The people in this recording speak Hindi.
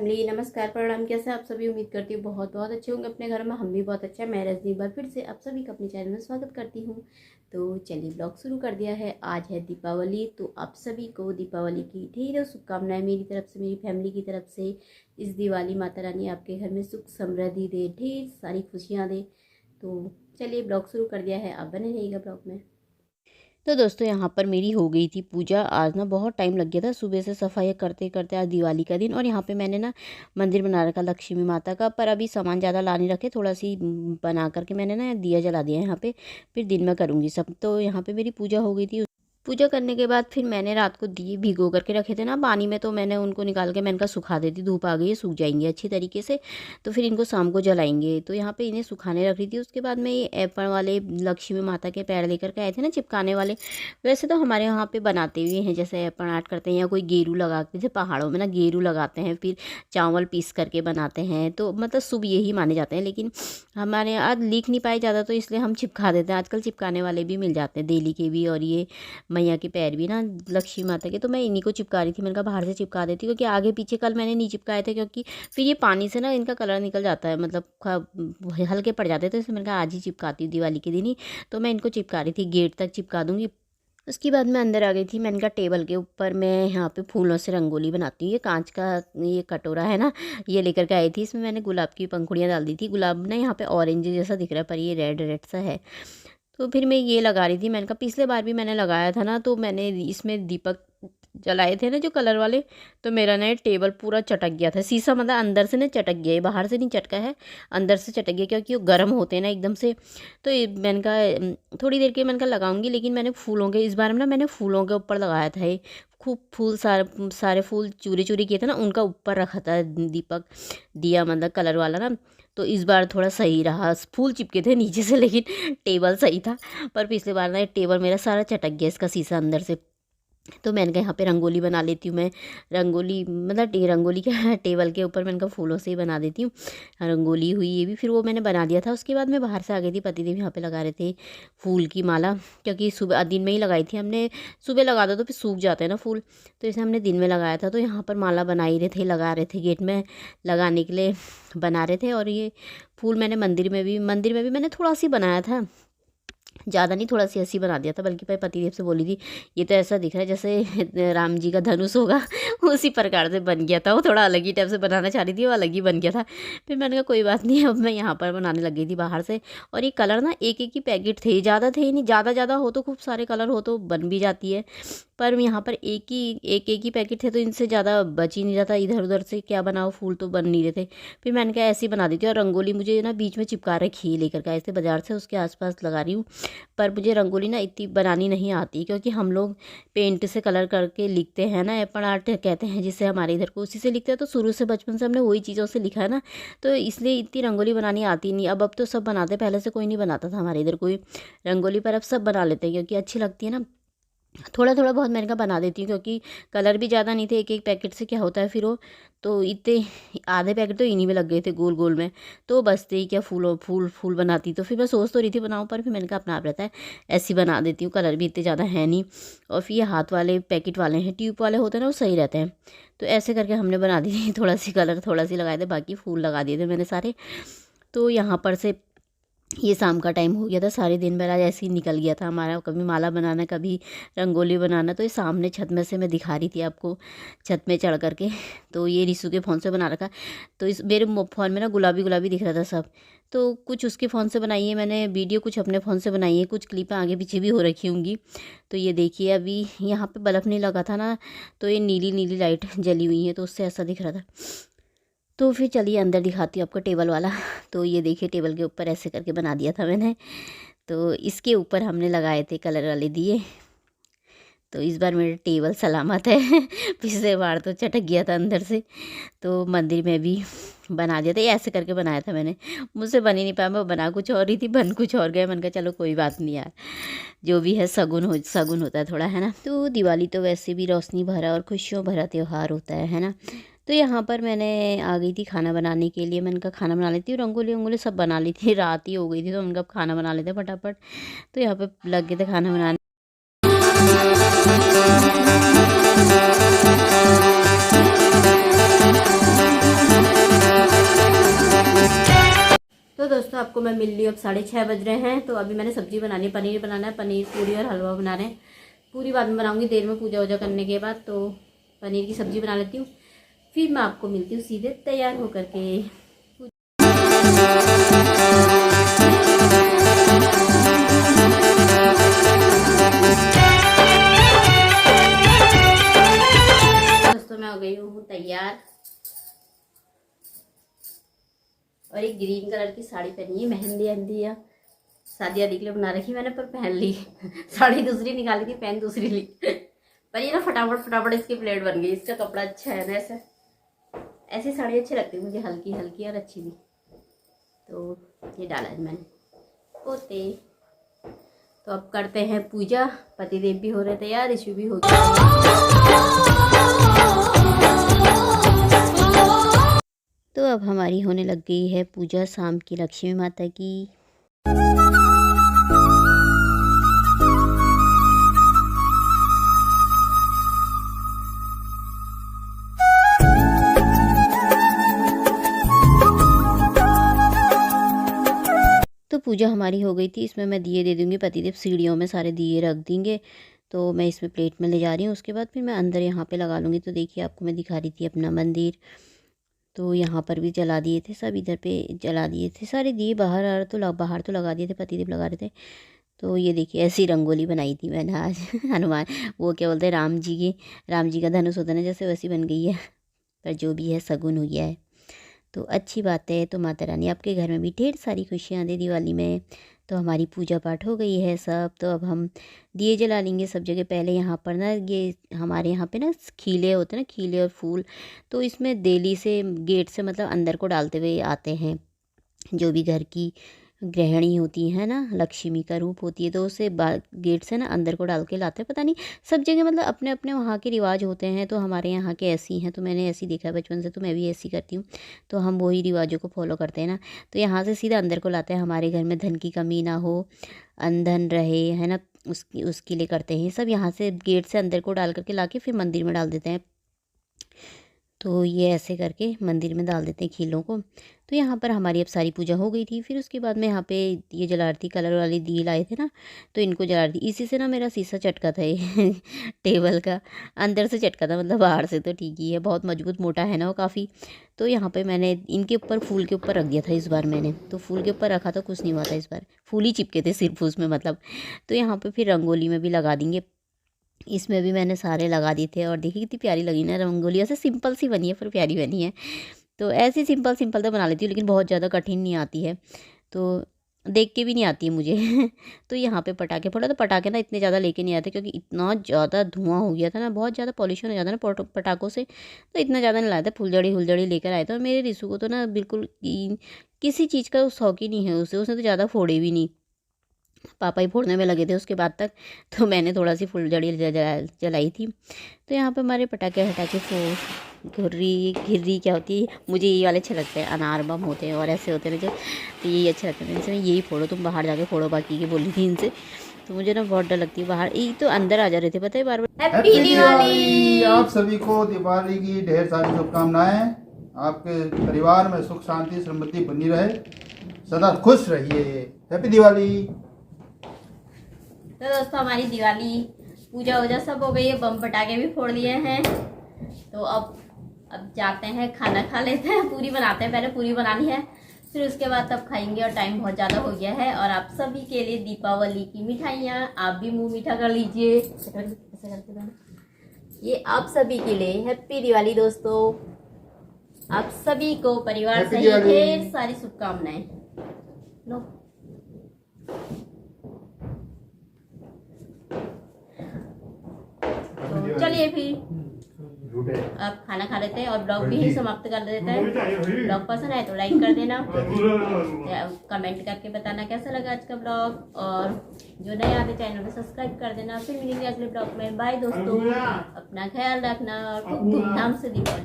फैमिली, नमस्कार, प्रणाम। कैसे आप सभी? उम्मीद करती हूँ बहुत बहुत अच्छे होंगे अपने घर में। हम भी बहुत अच्छा। मैं रजनी एक बार फिर से आप सभी का अपने चैनल में स्वागत करती हूँ। तो चलिए, ब्लॉग शुरू कर दिया है। आज है दीपावली, तो आप सभी को दीपावली की ढेरों शुभकामनाएं मेरी तरफ से, मेरी फैमिली की तरफ से। इस दिवाली माता रानी आपके घर में सुख समृद्धि दे, ढेर सारी खुशियाँ दे। तो चलिए, ब्लॉग शुरू कर दिया है, आप बने रहिएगा ब्लॉग में। तो दोस्तों, यहाँ पर मेरी हो गई थी पूजा। आज ना बहुत टाइम लग गया था सुबह से सफाई करते करते। आज दिवाली का दिन, और यहाँ पे मैंने ना मंदिर बना रखा लक्ष्मी माता का, पर अभी सामान ज़्यादा ला नहीं रखे। थोड़ा सी बना करके मैंने ना दिया जला दिया यहाँ पे। फिर दिन में करूँगी सब। तो यहाँ पे मेरी पूजा हो गई थी। पूजा करने के बाद फिर मैंने रात को दिए भिगो करके रखे थे ना पानी में, तो मैंने उनको निकाल के मैंने कहा सुखा देती, धूप आ गई है, सूख जाएंगे अच्छी तरीके से। तो फिर इनको शाम को जलाएंगे। तो यहाँ पे इन्हें सुखाने रख रही थी। उसके बाद मैं ये एप्पल वाले लक्ष्मी माता के पैर लेकर के आए थे ना चिपकाने वाले। वैसे तो हमारे यहाँ पे बनाते हुए हैं, जैसे एप्पल आर्ट करते हैं या कोई गेरू लगाते, जैसे पहाड़ों में ना गेरू लगाते हैं, फिर चावल पीस करके बनाते हैं। तो मतलब शुभ यही माने जाते हैं। लेकिन हमारे यहाँ आज लिख नहीं पाए ज़्यादा, तो इसलिए हम चिपका देते हैं। आजकल चिपकाने वाले भी मिल जाते हैं, देली के भी, और ये मैया के पैर भी ना लक्ष्मी माता के। तो मैं इन्हीं को चिपका रही थी। मैंने कहा बाहर से चिपका देती, क्योंकि आगे पीछे कल मैंने नहीं चिपकाए थे, क्योंकि फिर ये पानी से ना इनका कलर निकल जाता है, मतलब हल्के पड़ जाते हैं। तो इसलिए मैंने कहा आज ही चिपकाती हूँ दिवाली के दिन ही। तो मैं इनको चिपका रही थी, गेट तक चिपका दूँगी। उसके बाद मैं अंदर आ गई थी। मैंने कहा टेबल के ऊपर मैं यहाँ पे फूलों से रंगोली बनाती हूँ। ये कांच का ये कटोरा है ना, ये लेकर के आई थी। इसमें मैंने गुलाब की पंखुड़ियाँ डाल दी थी। गुलाब ना यहाँ पे ऑरेंज जैसा दिख रहा है, पर ये रेड रेड सा है। तो फिर मैं ये लगा रही थी। मैंने कहा पिछले बार भी मैंने लगाया था ना, तो मैंने इसमें दीपक जलाए थे ना जो कलर वाले। तो मेरा ना टेबल पूरा चटक गया था। शीशा मतलब अंदर से ना चटक गया है, बाहर से नहीं चटका है, अंदर से चटक गया, क्योंकि वो गर्म होते हैं ना एकदम से। तो मैंने कहा थोड़ी देर के मैंने कहा लगाऊंगी। लेकिन मैंने फूलों के इस बार में ना मैंने फूलों के ऊपर लगाया था। ये खूब फूल सारे सारे फूल चूरी चूरी किए थे ना, उनका ऊपर रखा था दीपक दिया, मतलब कलर वाला ना। तो इस बार थोड़ा सही रहा। फूल चिपके थे नीचे से, लेकिन टेबल सही था। पर पिछले बार ना टेबल मेरा सारा चटक गया, इसका शीशा अंदर से। तो मैंने कहा यहाँ पे रंगोली बना लेती हूँ मैं। रंगोली मतलब रंगोली क्या टेबल के ऊपर मैंने कहा फूलों से ही बना देती हूँ। रंगोली हुई ये भी, फिर वो मैंने बना दिया था। उसके बाद मैं बाहर से आ गई थी। पतिदेव यहाँ पे लगा रहे थे फूल की माला, क्योंकि सुबह दिन में ही लगाई थी हमने। सुबह लगा दो तो फिर सूख जाते हैं ना फूल, तो इसे हमने दिन में लगाया था। तो यहाँ पर माला बना ही रहे थे, लगा रहे थे, गेट में लगाने के लिए बना रहे थे। और ये फूल मैंने मंदिर में भी मैंने थोड़ा सी बनाया था, ज़्यादा नहीं, थोड़ा सी ऐसी बना दिया था। बल्कि मैं पतिदेव से बोली थी ये तो ऐसा दिख रहा है जैसे राम जी का धनुष होगा, उसी प्रकार से बन गया था। वो थोड़ा अलग ही टाइप से बनाना चाह रही थी, वो अलग ही बन गया था। फिर मैंने कहा कोई बात नहीं, अब मैं यहाँ पर बनाने लग गई थी बाहर से। और ये कलर ना एक एक ही पैकेट थे, ज़्यादा थे ही नहीं। ज़्यादा हो तो खूब सारे कलर हो तो बन भी जाती है, पर यहाँ पर एक ही पैकेट थे, तो इनसे ज़्यादा बच ही नहीं जाता। इधर उधर से क्या बनाओ, फूल तो बन नहीं रहे थे। फिर मैंने कहा ऐसे ही बना दी थी। और रंगोली मुझे ना बीच में चिपका रखी लेकर के आए थे बाज़ार से, उसके आसपास लगा रही हूँ। पर मुझे रंगोली ना इतनी बनानी नहीं आती, क्योंकि हम लोग पेंट से कलर करके लिखते हैं ना, एप्पल आर्ट कहते हैं जिसे हमारे इधर को, उसी से लिखते हैं। तो शुरू से बचपन से हमने वही चीज़ों से लिखा है ना, तो इसलिए इतनी रंगोली बनानी आती नहीं। अब तो सब बनाते, पहले से कोई नहीं बनाता था हमारे इधर कोई रंगोली, पर अब सब बना लेते हैं, क्योंकि अच्छी लगती है ना। थोड़ा थोड़ा बहुत मैंने कहा बना देती हूँ, क्योंकि कलर भी ज़्यादा नहीं थे। एक एक पैकेट से क्या होता है फिर वो, तो इतने आधे पैकेट तो इन्हीं में लग गए थे गोल गोल में। तो बचते ही क्या फूल बनाती। तो फिर मैं सोच तो रही थी बनाऊँ, पर फिर मैंने कहा अपना आप रहता है, ऐसी बना देती हूँ। कलर भी इतने ज़्यादा है नहीं। और फिर ये हाथ वाले पैकेट वाले हैं, ट्यूब वाले होते हैं ना, वो सही रहते हैं। तो ऐसे करके हमने बना दी थी। थोड़ा सी कलर थोड़ा सी लगाए थे, बाकी फूल लगा दिए थे मैंने सारे। तो यहाँ पर से ये शाम का टाइम हो गया था। सारे दिन भर आज ऐसे ही निकल गया था हमारा, कभी माला बनाना, कभी रंगोली बनाना। तो ये सामने छत में से मैं दिखा रही थी आपको, छत में चढ़ करके। तो ये रिशु के फ़ोन से बना रखा। तो इस मेरे फ़ोन में ना गुलाबी गुलाबी दिख रहा था सब। तो कुछ उसके फ़ोन से बनाई है मैंने वीडियो, कुछ अपने फ़ोन से बनाई है, कुछ क्लिप आगे पीछे भी हो रखी होंगी। तो ये देखिए, अभी यहाँ पर बल्ब नहीं लगा था ना, तो ये नीली नीली लाइट जली हुई है, तो उससे ऐसा दिख रहा था। तो फिर चलिए अंदर दिखाती हूँ आपको टेबल वाला। तो ये देखिए, टेबल के ऊपर ऐसे करके बना दिया था मैंने। तो इसके ऊपर हमने लगाए थे कलर वाले दिए। तो इस बार मेरा टेबल सलामत है। पिछले बार तो चटक गया था अंदर से। तो मंदिर में भी बना दिया था, ये ऐसे करके बनाया था मैंने। मुझसे बन ही नहीं पाया, मैं बना कुछ और रही थी, बन कुछ और गया। मैंने कहा चलो कोई बात नहीं यार, जो भी है सगुन होता है थोड़ा, है ना। तो दिवाली तो वैसे भी रोशनी भरा और खुशियों भरा त्यौहार होता है ना। तो यहाँ पर मैंने आ गई थी खाना बनाने के लिए। मैंने कहा खाना बना लेती हूँ, रंगोली वंगोली सब बना ली थी, रात ही हो गई थी। तो मैंने कहा खाना बना लेते फटाफट। तो यहाँ पे लग गए थे खाना बनाने। दोस्तों आपको मैं मिल रही हूँ, अब 6:30 बज रहे हैं। तो अभी मैंने सब्जी बनानी, पनीर बनाना है, पनीर पूरी और हलवा बना रहे हैं। पूरी बाद में बनाऊंगी देर में पूजा वूजा करने के बाद। तो पनीर की सब्जी बना लेती हूँ, फिर मैं आपको मिलती हूँ सीधे तैयार होकर के। दोस्तों मैं हो गई हूँ तैयार और एक ग्रीन कलर की साड़ी पहनी है, मेहंदी वहंदी या शादी वादी के लिए बना रखी मैंने, पर पहन ली। साड़ी दूसरी निकाली थी, पहन दूसरी ली। पर ये ना फटाफट फटाफट इसकी प्लेट बन गई। इसका कपड़ा अच्छा है ना, ऐसा ऐसी साड़ी अच्छी लगती है मुझे, हल्की हल्की और अच्छी भी। तो ये डाला है मैंने ओते। तो अब करते हैं पूजा। पतिदेव भी हो रहे तैयार, ऋषि भी हो गया। तो अब हमारी होने लग गई है पूजा शाम की लक्ष्मी माता की। तो पूजा हमारी हो गई थी। इसमें मैं दिए दे दूँगी, पतिदेव सीढ़ियों में सारे दिए रख देंगे। तो मैं इसमें प्लेट में ले जा रही हूँ। उसके बाद फिर मैं अंदर यहाँ पे लगा लूँगी। तो देखिए आपको मैं दिखा रही थी अपना मंदिर। तो यहाँ पर भी जला दिए थे, सब इधर पे जला दिए थे सारे दिए। बाहर तो लगा दिए थे, पतिदेव लगा रहे थे। तो ये देखिए ऐसी रंगोली बनाई थी मैंने आज। हनुमान, वो क्या बोलते हैं, राम जी का धनुष होता है ना, जैसे वैसी बन गई है। पर जो भी है सगुन हो गया है, तो अच्छी बात है। तो माता रानी आपके घर में भी ढेर सारी खुशियाँ दे दिवाली में। तो हमारी पूजा पाठ हो गई है सब। तो अब हम दिए जला लेंगे सब जगह। पहले यहाँ पर ना, ये हमारे यहाँ पे ना खीले होते हैं ना, खीले और फूल। तो इसमें देली से गेट से मतलब अंदर को डालते हुए आते हैं जो भी घर की गृहिणी होती है ना, लक्ष्मी का रूप होती है। तो उसे गेट से ना अंदर को डाल के लाते हैं। पता नहीं सब जगह मतलब अपने अपने वहाँ के रिवाज होते हैं। तो हमारे यहाँ के ऐसी हैं, तो मैंने ऐसी देखा है बचपन से, तो मैं भी ऐसी करती हूँ। तो हम वही रिवाजों को फॉलो करते हैं ना। तो यहाँ से सीधा अंदर को लाते हैं, हमारे घर में धन की कमी ना हो, अनधन रहे, है ना, उसके लिए करते हैं सब। यहाँ से गेट से अंदर को डाल करके ला के फिर मंदिर में डाल देते हैं। तो ये ऐसे करके मंदिर में डाल देते हैं खीलों को। तो यहाँ पर हमारी अब सारी पूजा हो गई थी। फिर उसके बाद में यहाँ पे ये जला रही थी, कलर वाले दिए लाए थे ना, तो इनको जला रही थी। इसी से ना मेरा शीशा चटका था ये टेबल का, अंदर से चटका था, मतलब बाहर से तो ठीक ही है, बहुत मजबूत मोटा है ना वो काफ़ी। तो यहाँ पर मैंने इनके ऊपर फूल के ऊपर रख दिया था इस बार मैंने। तो फूल के ऊपर रखा तो कुछ नहीं हुआ था इस बार, फूल ही चिपके थे सिर्फ उसमें मतलब। तो यहाँ पर फिर रंगोली में भी लगा देंगे। इसमें भी मैंने सारे लगा दिए थे। और देखिए कितनी प्यारी लगी ना रंगोली, ऐसे सिंपल सी बनी है पर प्यारी बनी है। तो ऐसी सिंपल सिंपल तो बना लेती हूँ, लेकिन बहुत ज़्यादा कठिन नहीं आती है, तो देख के भी नहीं आती है मुझे। तो यहाँ पे पटाखे फोड़ा। तो पटाखे ना इतने ज़्यादा लेके नहीं आते, क्योंकि इतना ज़्यादा धुआं हो गया था ना, बहुत ज़्यादा पॉल्यूशन हो जाता है ना पटाखों से। तो इतना ज़्यादा नहीं लाया था, फुलझड़ी लेकर आए थे। और मेरे रिसू को तो ना बिल्कुल किसी चीज़ का शौक ही नहीं है उसने तो ज़्यादा फोड़े भी नहीं, पापा ही फोड़ने में लगे थे उसके बाद तक। तो मैंने थोड़ा सी फुलझड़ी जलाई थी। तो यहाँ पे हमारे पटाखे हटाके घिर्री क्या होती है, मुझे ये वाले अच्छे लगते हैं, अनार बम होते हैं और ऐसे होते हैं जो, तो यही अच्छे लगते हैं। इनसे यही फोड़ो, तुम बाहर जाके फोड़ो बाकी की बोली थी इनसे। तो मुझे ना बहुत डर लगती है बाहर, ये तो अंदर आ जा रहे थे पता है बार बार। हैप्पी दिवाली। आप सभी को दिवाली की ढेर सारी शुभकामनाएं। आपके परिवार में सुख शांति समृद्धि बनी रहे, सदा खुश रहिए। हैप्पी दिवाली। तो दोस्तों हमारी दिवाली पूजा वूजा सब हो गई है, बम पटाखे भी फोड़ लिए हैं। तो अब जाते हैं खाना खा लेते हैं, पूरी बनाते हैं। पहले पूरी बनानी है, फिर उसके बाद तब खाएंगे। और टाइम बहुत ज़्यादा हो गया है। और आप सभी के लिए दीपावली की मिठाइयाँ, आप भी मुंह मीठा कर लीजिए। ये आप सभी के लिए हैप्पी दिवाली दोस्तों। आप सभी को परिवार से ढेर सारी शुभकामनाएं। लो तो चलिए फिर अब खाना खा लेते हैं और ब्लॉग भी ही समाप्त कर देते हैं। ब्लॉग पसंद आए तो लाइक कर देना, कमेंट करके बताना कैसा लगा आज का ब्लॉग। और जो नए आते चैनल को सब्सक्राइब कर देना। फिर मिलेंगे अगले ब्लॉग में। बाय दोस्तों, अपना ख्याल रखना और खूब धूमधाम से दीपावली।